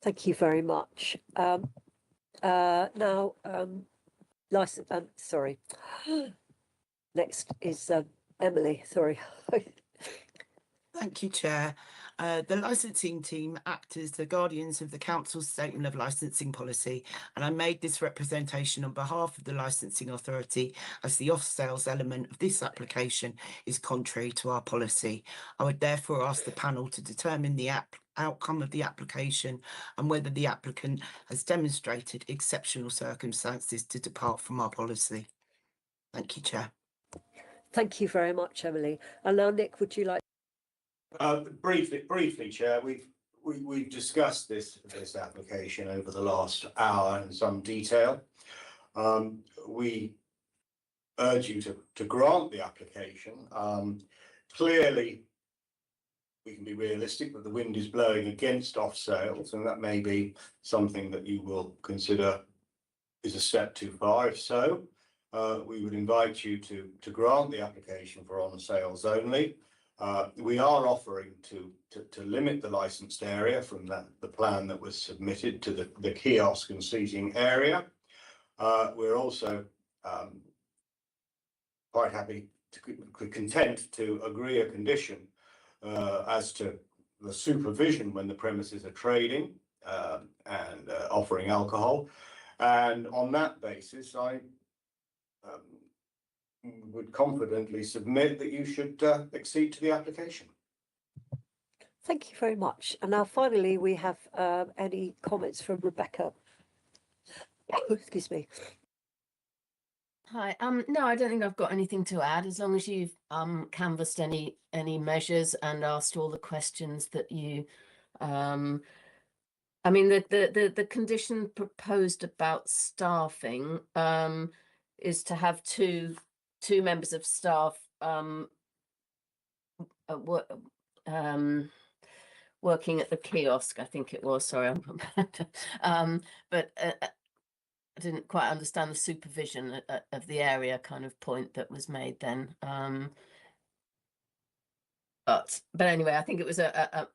Thank you very much. Now, sorry. Next is Emily, sorry. Thank you, Chair. The licensing team act as the guardians of the Council's statement of licensing policy, and I made this representation on behalf of the licensing authority as the off-sales element of this application is contrary to our policy. I would therefore ask the panel to determine the outcome of the application and whether the applicant has demonstrated exceptional circumstances to depart from our policy. Thank you, Chair. Thank you very much, Emily. And now, Nick, would you like? Briefly, Chair, we've discussed this application over the last hour in some detail. We urge you to grant the application. Clearly, we can be realistic that the wind is blowing against off sales, and that may be something that you will consider is a step too far. If so, we would invite you to grant the application for on sales only. We are offering to limit the licensed area from the plan that was submitted to the kiosk and seating area. We're also quite happy content to agree a condition as to the supervision when the premises are trading and offering alcohol. And on that basis, I would confidently submit that you should accede to the application. Thank you very much. And now finally, we have any comments from Rebecca. Excuse me. Hi. No, I don't think I've got anything to add. As long as you've canvassed any measures and asked all the questions that you I mean, the condition proposed about staffing is to have two members of staff working at the kiosk. I think it was. Sorry, but I didn't quite understand the supervision of the area kind of point that was made then. But anyway, I think it was a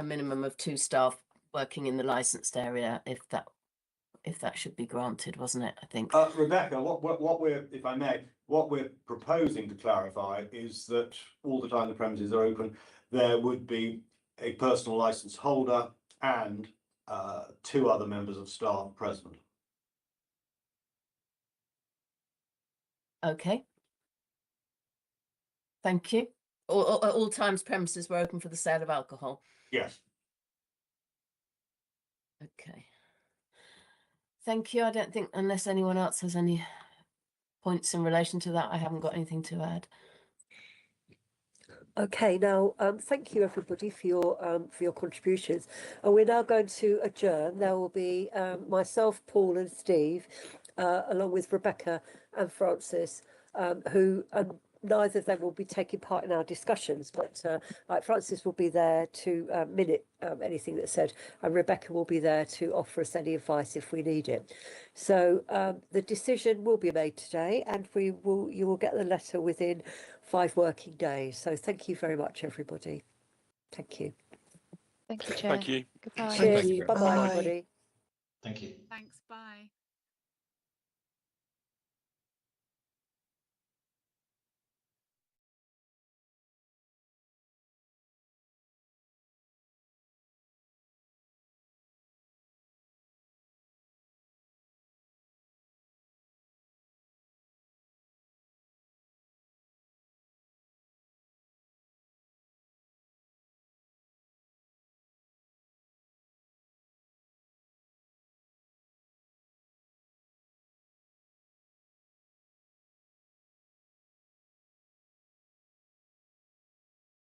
minimum of 2 staff working in the licensed area, if that should be granted, wasn't it? I think. Rebecca, what we're, if I may, what we're proposing to clarify is that all the time the premises are open, there would be a personal license holder and 2 other members of staff present. Okay. Thank you. All times premises were open for the sale of alcohol. Yes. Okay. Thank you. I don't think, unless anyone else has any points in relation to that, I haven't got anything to add. Okay, now thank you everybody for your contributions, and we're now going to adjourn. There will be myself, Paul, and Steve, along with Rebecca and Francis, who neither of them will be taking part in our discussions, but like Francis will be there to minute anything that's said, and Rebecca will be there to offer us any advice if we need it. So the decision will be made today, and you will get the letter within 5 working days. So thank you very much, everybody. Thank you. Thank you, Chair. Thank you. Goodbye. Cheers. Thank you. Bye-bye, Bye. everybody. Thank you. Thanks, bye.